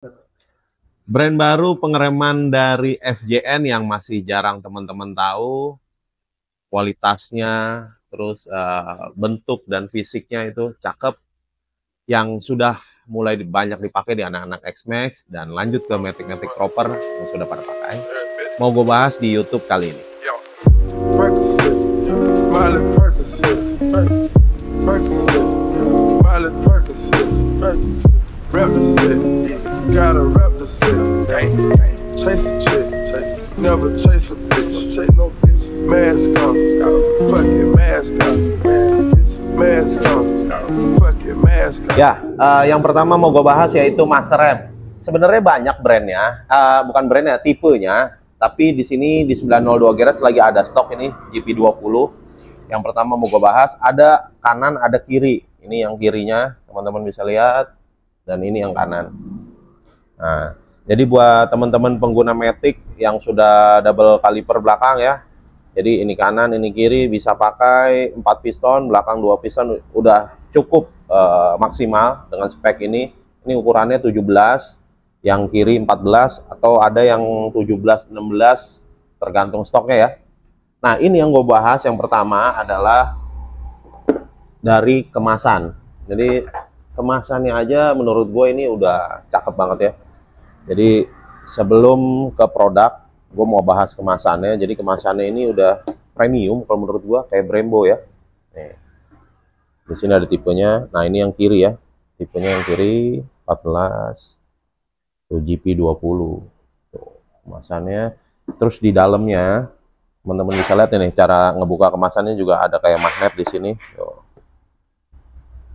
Brand baru pengereman dari FJN yang masih jarang teman-teman tahu, kualitasnya, terus bentuk dan fisiknya itu cakep, yang sudah mulai banyak dipakai di anak-anak X-Max, dan lanjut ke Matic-Matic proper yang sudah pada pakai. Mau gue bahas di YouTube kali ini. Ya, yang pertama mau gue bahas yaitu Master M. Sebenarnya banyak brandnya, bukan brandnya, tipenya. Tapi di sini di 902 Garage lagi ada stok ini GP20. Yang pertama mau gue bahas, ada kanan, ada kiri. Ini yang kirinya, teman-teman bisa lihat. Dan ini yang kanan. Nah, jadi buat teman-teman pengguna Matic yang sudah double kaliper belakang ya. Jadi ini kanan, ini kiri, bisa pakai 4 piston, belakang 2 piston, udah cukup maksimal dengan spek ini. Ini ukurannya 17, yang kiri 14, atau ada yang 17, 16, tergantung stoknya ya. Nah, ini yang gue bahas yang pertama adalah dari kemasan. Jadi kemasannya aja menurut gue ini udah cakep banget ya. Jadi sebelum ke produk, gue mau bahas kemasannya. Jadi kemasannya ini udah premium kalau menurut gue, kayak Brembo ya. Nih. Di sini ada tipenya. Nah, ini yang kiri ya. Tipenya yang kiri 14 GP20. Tuh, kemasannya. Terus di dalamnya teman-teman bisa lihat ini cara ngebuka kemasannya juga ada kayak magnet di sini. Tuh.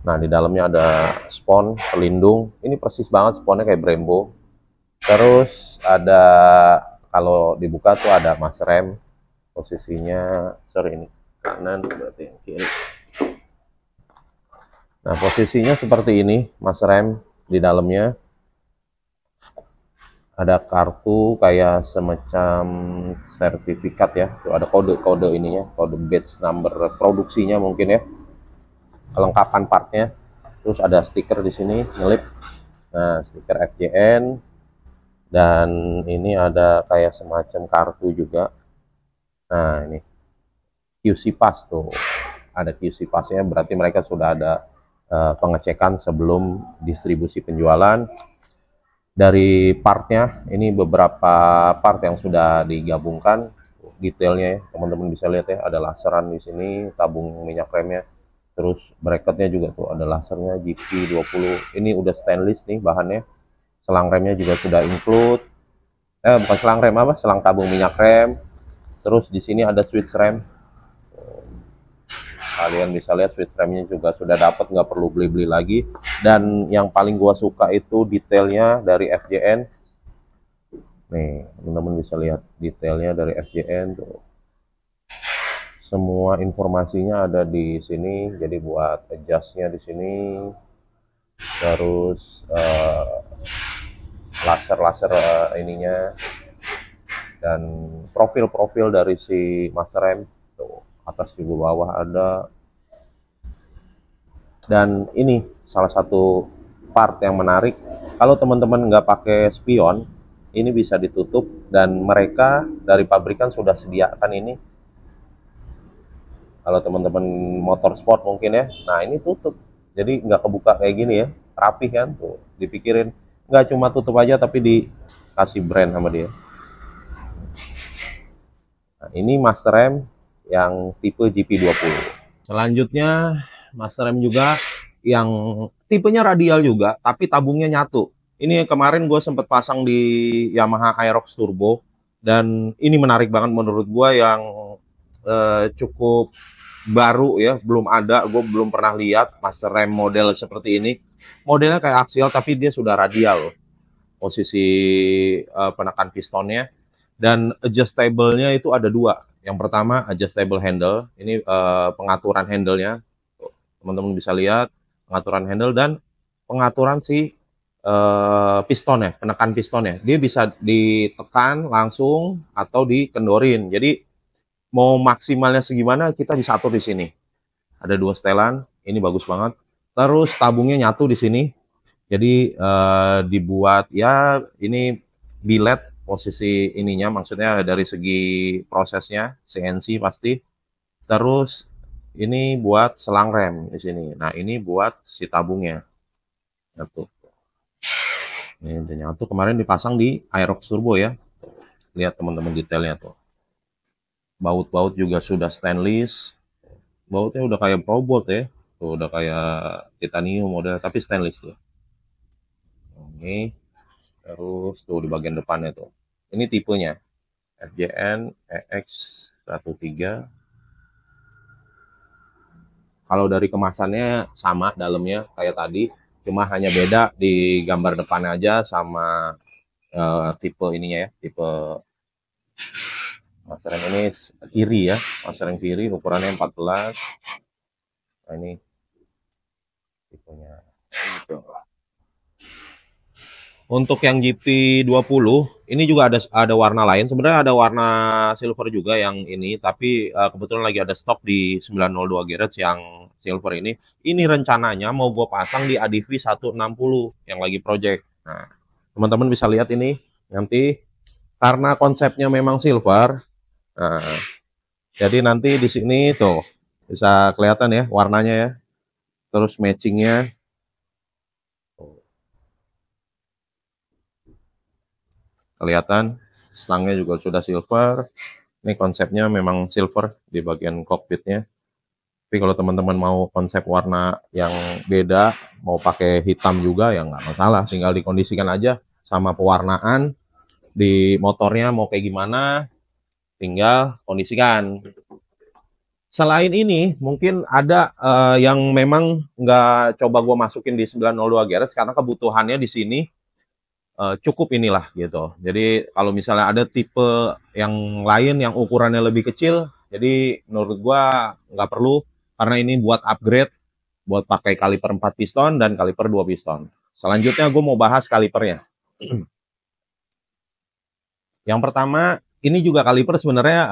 Nah, di dalamnya ada spon pelindung. Ini persis banget sponnya kayak Brembo. Terus ada, kalau dibuka tuh ada mas rem. Posisinya, sorry ini kanan berarti yang kiri. Nah, posisinya seperti ini, mas rem di dalamnya. Ada kartu kayak semacam sertifikat ya. Tuh ada kode-kode ininya, kode batch number produksinya mungkin ya. Kelengkapan partnya. Terus ada stiker di sini, nyelip. Nah, stiker FJN. Dan ini ada kayak semacam kartu juga. Nah, ini QC Pass tuh. Ada QC Pass-nya, berarti mereka sudah ada pengecekan sebelum distribusi penjualan. Dari partnya, ini beberapa part yang sudah digabungkan, detailnya ya, teman-teman bisa lihat ya, ada laseran di sini, tabung minyak remnya, terus bracketnya juga tuh ada lasernya GP20. Ini udah stainless nih bahannya. Selang remnya juga sudah include. Bukan selang rem, apa? Selang tabung minyak rem. Terus di sini ada switch rem. Kalian bisa lihat switch remnya juga sudah dapat, nggak perlu beli-beli lagi. Dan yang paling gua suka itu detailnya dari FJN. Nih, teman-teman bisa lihat detailnya dari FJN tuh. Semua informasinya ada di sini. Jadi buat adjustnya di sini. Terus laser-laser ininya, dan profil-profil dari si master rem tuh, atas juga bawah ada. Dan ini salah satu part yang menarik, kalau teman-teman nggak pakai spion, ini bisa ditutup, dan mereka dari pabrikan sudah sediakan ini. Kalau teman-teman motor sport mungkin ya, nah ini tutup, jadi nggak kebuka kayak gini ya, rapih kan tuh, dipikirin nggak cuma tutup aja tapi dikasih brand sama dia. Nah, ini master rem yang tipe GP20. Selanjutnya master rem juga yang tipenya radial juga, tapi tabungnya nyatu. Ini kemarin gue sempat pasang di Yamaha Aerox Turbo, dan ini menarik banget menurut gue, yang cukup baru ya, belum ada, gue belum pernah lihat master rem model seperti ini. Modelnya kayak aksial tapi dia sudah radial loh, posisi penekan pistonnya. Dan adjustable-nya itu ada dua. Yang pertama adjustable handle, ini pengaturan handle-nya, teman-teman bisa lihat pengaturan handle dan pengaturan si pistonnya, penekan pistonnya. Dia bisa ditekan langsung atau dikendorin. Jadi mau maksimalnya segimana kita bisa atur di sini. Ada dua setelan, ini bagus banget. Terus tabungnya nyatu di sini. Jadi dibuat ya ini billet posisi ininya, maksudnya dari segi prosesnya CNC pasti. Terus ini buat selang rem di sini. Nah ini buat si tabungnya. Satu. Ini udah nyatu, kemarin dipasang di Aerox Turbo ya. Lihat teman-teman detailnya tuh. Baut-baut juga sudah stainless. Bautnya udah kayak probot ya. Tuh udah kayak titanium udah, tapi stainless tuh. Ini terus tuh di bagian depannya tuh. Ini tipenya FJN EX13. Kalau dari kemasannya sama dalamnya kayak tadi, cuma hanya beda di gambar depannya aja sama tipe ininya ya, tipe master rem ini kiri ya, master rem kiri ukurannya 14. Nah ini tipenya gitu. Untuk yang GP20 ini juga ada warna lain. Sebenarnya ada warna silver juga yang ini, tapi kebetulan lagi ada stok di 902 GHz yang silver ini. Ini rencananya mau gue pasang di ADV 160 yang lagi project. Nah, teman-teman bisa lihat ini nanti karena konsepnya memang silver. Nah, jadi nanti di sini tuh bisa kelihatan ya warnanya ya. Terus matchingnya. Kelihatan stangnya juga sudah silver. Ini konsepnya memang silver di bagian cockpitnya. Tapi kalau teman-teman mau konsep warna yang beda, mau pakai hitam juga ya nggak masalah. Tinggal dikondisikan aja sama pewarnaan di motornya mau kayak gimana, tinggal kondisikan. Selain ini, mungkin ada yang memang nggak coba gue masukin di 902 GHz karena kebutuhannya di sini cukup inilah gitu. Jadi kalau misalnya ada tipe yang lain yang ukurannya lebih kecil, jadi menurut gua nggak perlu karena ini buat upgrade, buat pakai kaliper 4 piston dan kaliper 2 piston. Selanjutnya gue mau bahas kalipernya. Yang pertama, ini juga kaliper sebenarnya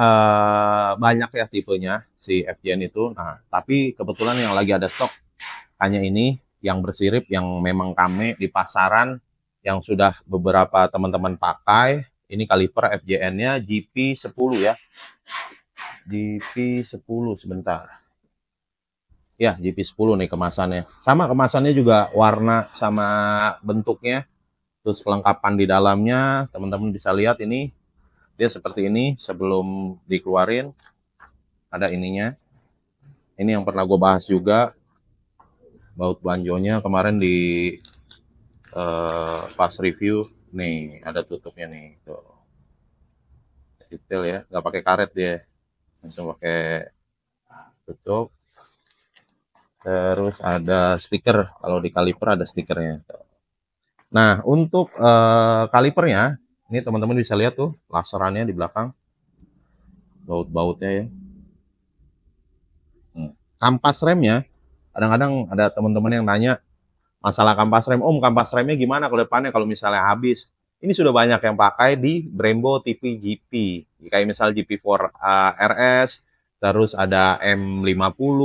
banyak ya tipenya si FJN itu. Nah, tapi kebetulan yang lagi ada stok hanya ini yang bersirip yang memang kame di pasaran yang sudah beberapa teman-teman pakai. Ini kaliper FJN-nya GP10 ya. GP10 sebentar. Ya, GP10 nih kemasannya. Sama kemasannya juga warna sama bentuknya. Terus kelengkapan di dalamnya, teman-teman bisa lihat ini. Dia seperti ini sebelum dikeluarin. Ada ininya. Ini yang pernah gue bahas juga. Baut banjonya kemarin di pas review nih ada tutupnya nih tuh detail ya, nggak pakai karet dia, langsung pakai tutup. Terus ada stiker, kalau di kaliper ada stikernya. Nah untuk kalipernya ini teman-teman bisa lihat tuh laserannya di belakang, baut-bautnya ya. Kampas remnya kadang-kadang ada teman-teman yang nanya masalah kampas rem, kampas remnya gimana ke depannya kalau misalnya habis? Ini sudah banyak yang pakai di Brembo TV GP. Kayak misal GP4 RS, terus ada M50,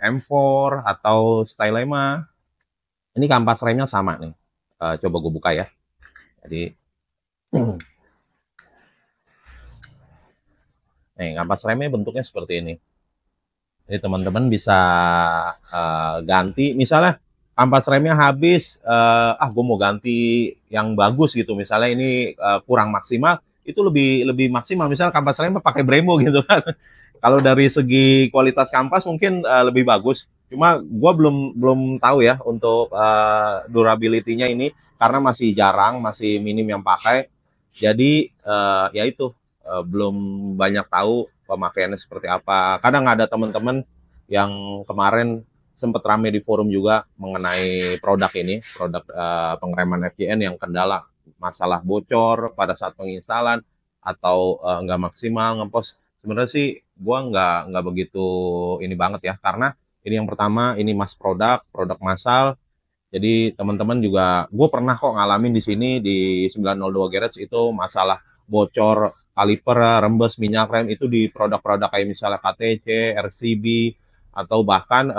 M4, atau Stylema. Ini kampas remnya sama nih. Coba gue buka ya. Jadi, nih kampas remnya bentuknya seperti ini. Jadi teman-teman bisa ganti, misalnya kampas remnya habis, gue mau ganti yang bagus gitu, misalnya ini kurang maksimal, itu lebih maksimal, misalnya kampas remnya pakai Brembo gitu kan. Kalau dari segi kualitas kampas mungkin lebih bagus, cuma gue belum tahu ya untuk durability-nya ini, karena masih jarang, masih minim yang pakai, jadi ya itu belum banyak tahu pemakaiannya seperti apa. Kadang ada teman-teman yang kemarin sempat rame di forum juga mengenai produk ini, produk pengereman FJN yang kendala masalah bocor pada saat penginstalan atau nggak maksimal ngepos. Sebenarnya sih gua nggak begitu ini banget ya, karena ini yang pertama ini produk massal. Jadi teman-teman juga, gue pernah kok ngalamin di sini di 902 Garage itu masalah bocor kaliper, rembes minyak rem itu di produk-produk kayak misalnya KTC, RCB, atau bahkan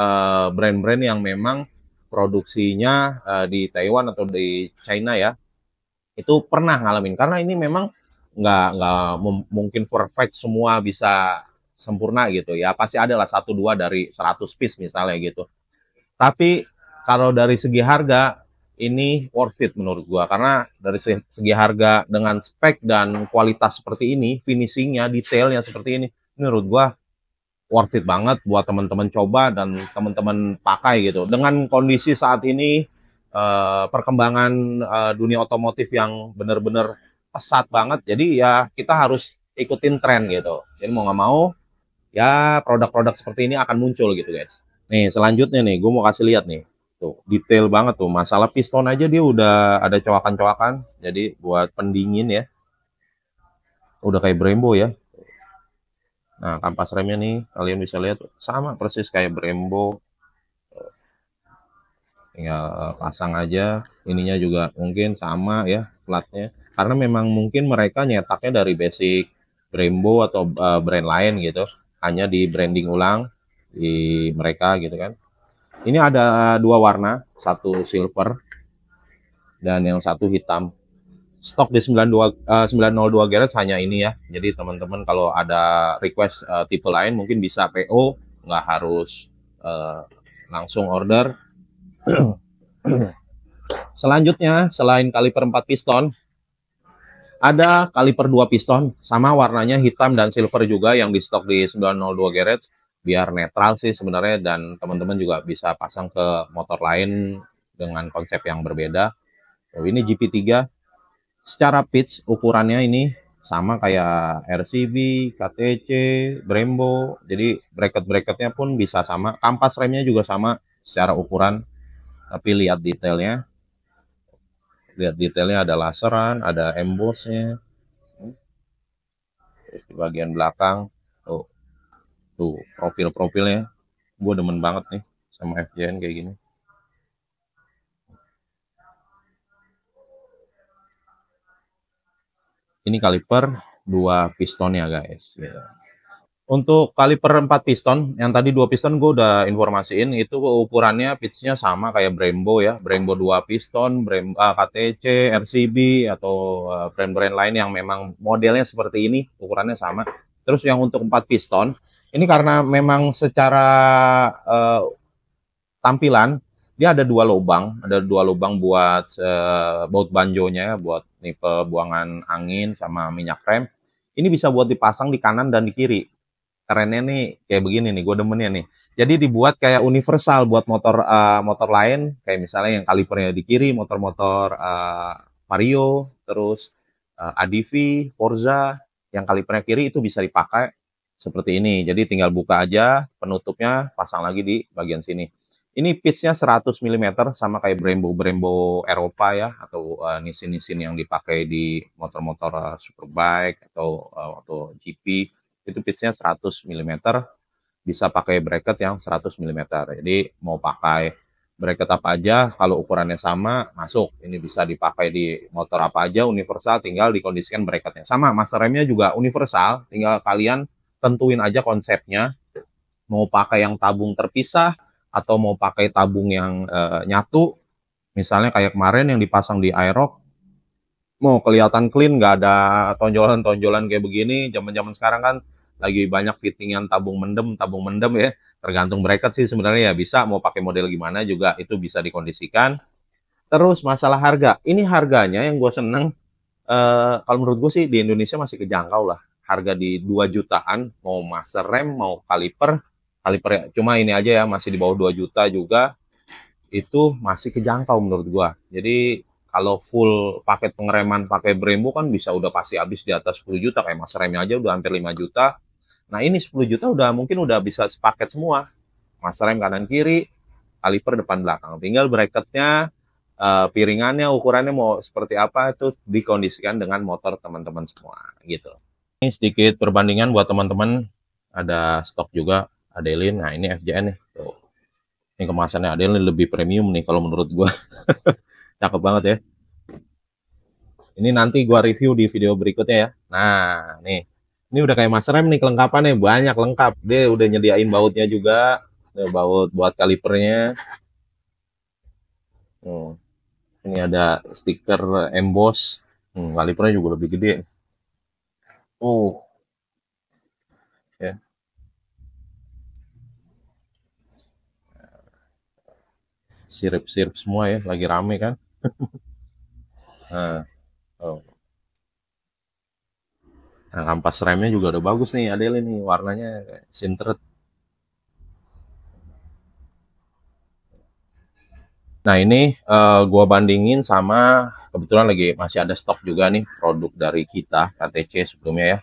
brand-brand yang memang produksinya di Taiwan atau di China ya, itu pernah ngalamin. Karena ini memang nggak mungkin perfect semua bisa sempurna gitu ya. Pasti ada lah 1-2 dari 100 piece misalnya gitu. Tapi kalau dari segi harga, ini worth it menurut gua. Karena dari segi harga dengan spek dan kualitas seperti ini, finishingnya, detailnya seperti ini, menurut gua worth it banget buat teman-teman coba dan teman-teman pakai gitu. Dengan kondisi saat ini, perkembangan dunia otomotif yang benar-benar pesat banget, jadi ya kita harus ikutin tren gitu. Jadi mau nggak mau, ya produk-produk seperti ini akan muncul gitu guys. Nih selanjutnya nih, gue mau kasih lihat nih. Tuh, detail banget tuh. Masalah piston aja dia udah ada coakan-coakan. Jadi buat pendingin ya. Udah kayak Brembo ya. Nah, kampas remnya nih, kalian bisa lihat sama persis kayak Brembo. Tinggal pasang aja. Ininya juga mungkin sama ya platnya. Karena memang mungkin mereka nyetaknya dari basic Brembo atau brand lain gitu. Hanya di branding ulang di mereka gitu kan. Ini ada 2 warna, satu silver dan yang satu hitam. Stok di 902 garage hanya ini ya. Jadi teman-teman kalau ada request tipe lain mungkin bisa PO, nggak harus langsung order. Selanjutnya selain kaliper 4 piston, ada kaliper 2 piston sama warnanya hitam dan silver juga yang di stok di 902 garage. Biar netral sih sebenarnya dan teman-teman juga bisa pasang ke motor lain dengan konsep yang berbeda. Ini GP3. Secara pitch ukurannya ini sama kayak RCB, KTC, Brembo. Jadi bracket-bracketnya pun bisa sama. Kampas remnya juga sama secara ukuran. Tapi lihat detailnya. Lihat detailnya ada laseran, ada embossnya. Terus di bagian belakang tuh profil-profilnya. Gue demen banget nih sama FJN kayak gini. Ini kaliper 2 pistonnya guys. Gitu. Untuk kaliper 4 piston, yang tadi 2 piston gue udah informasiin, itu ukurannya pitchnya sama kayak Brembo ya. Brembo 2 piston, Brembo, KTC, RCB, atau brand-brand lain yang memang modelnya seperti ini, ukurannya sama. Terus yang untuk 4 piston, ini karena memang secara tampilan, dia ada 2 lubang. Ada 2 lubang buat baut banjonya, buat nipe buangan angin sama minyak rem. Ini bisa buat dipasang di kanan dan di kiri. Kerennya nih kayak begini nih, gue demennya nih. Jadi dibuat kayak universal buat motor motor lain, kayak misalnya yang kalipernya di kiri, motor-motor Vario, terus ADV, Forza, yang kalipernya kiri itu bisa dipakai seperti ini. Jadi tinggal buka aja penutupnya, pasang lagi di bagian sini. Ini pitchnya 100 mm sama kayak Brembo Eropa ya, atau Nissin yang dipakai di motor-motor Superbike atau GP. Itu pitchnya 100 mm, bisa pakai bracket yang 100 mm. Jadi mau pakai bracket apa aja, kalau ukurannya sama, masuk. Ini bisa dipakai di motor apa aja, universal, tinggal dikondisikan bracketnya. Sama, master remnya juga universal, tinggal kalian tentuin aja konsepnya. Mau pakai yang tabung terpisah, atau mau pakai tabung yang nyatu. Misalnya kayak kemarin yang dipasang di Aerox, mau kelihatan clean, nggak ada tonjolan-tonjolan kayak begini. Zaman-zaman sekarang kan lagi banyak fittingan tabung mendem ya. Tergantung bracket sih sebenarnya ya, bisa mau pakai model gimana juga itu bisa dikondisikan. Terus masalah harga, ini harganya yang gue seneng, kalau menurut gue sih di Indonesia masih kejangkau lah. Harga di 2 jutaan, mau master rem, mau kaliper ya, cuma ini aja ya, masih di bawah 2 juta juga, itu masih kejangkau menurut gue. Jadi kalau full paket pengereman pakai Brembo kan bisa udah pasti habis di atas 10 juta, kayak master remnya aja udah hampir 5 juta. Nah ini 10 juta mungkin udah bisa sepaket semua. Master rem kanan kiri, kaliper depan belakang. Tinggal bracketnya, piringannya, ukurannya mau seperti apa itu dikondisikan dengan motor teman-teman semua gitu. Ini sedikit perbandingan buat teman-teman. Ada stok juga Adeline. Nah ini FJN nih. Tuh. Ini kemasannya Adeline lebih premium nih kalau menurut gua. Cakep banget ya. Ini nanti gua review di video berikutnya ya. Nah, nih. Ini udah kayak master rem nih, kelengkapannya banyak lengkap. Dia udah nyediain bautnya juga. Baut buat kalipernya. Hmm. Ini ada stiker emboss. Kalipernya juga lebih gede. Oh, ya. Sirip-sirip semua ya, lagi rame kan. Nah, oh. Nah, kampas remnya juga udah bagus nih, Adele nih, warnanya kayak sintret. Nah, ini gua bandingin sama kebetulan lagi masih ada stok juga nih produk dari kita KTC sebelumnya ya.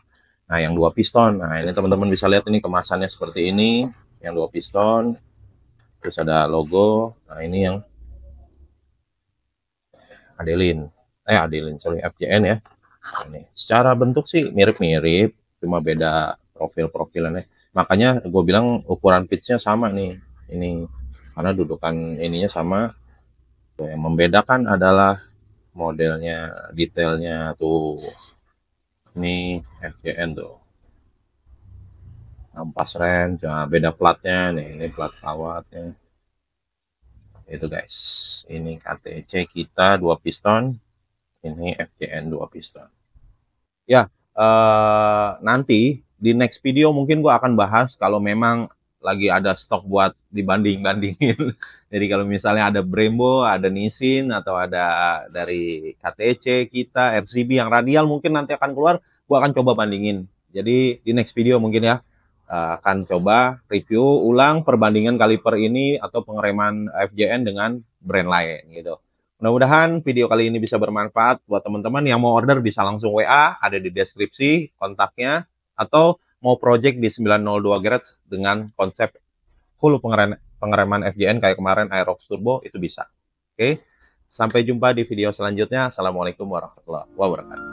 Nah, yang dua piston. Nah, ini teman-teman bisa lihat ini kemasannya seperti ini, yang dua piston. Terus ada logo. Nah, ini yang Adelin. Adelin, sorry, FJN ya. Nah, ini secara bentuk sih mirip-mirip, cuma beda profil-profilannya. Makanya gue bilang ukuran pitchnya sama nih. Ini karena dudukan ininya sama. Yang membedakan adalah modelnya, detailnya tuh. Ini FJN tuh. Ampas rem, cuma beda platnya nih. Ini plat kawatnya. Itu guys. Ini KTC kita dua piston. Ini FJN dua piston. Ya, nanti di next video mungkin gua akan bahas kalau memang lagi ada stok buat dibanding-bandingin. Jadi kalau misalnya ada Brembo, ada Nissin, atau ada dari KTC kita, RCB yang radial mungkin nanti akan keluar, gua akan coba bandingin. Jadi di next video mungkin ya, akan coba review ulang perbandingan kaliper ini atau pengereman FJN dengan brand lain gitu. Mudah-mudahan video kali ini bisa bermanfaat buat teman-teman yang mau order bisa langsung WA, ada di deskripsi kontaknya, atau mau project di 902 Garage dengan konsep full pengereman FJN kayak kemarin Aerox Turbo itu bisa. Oke, sampai jumpa di video selanjutnya. Assalamualaikum warahmatullahi wabarakatuh.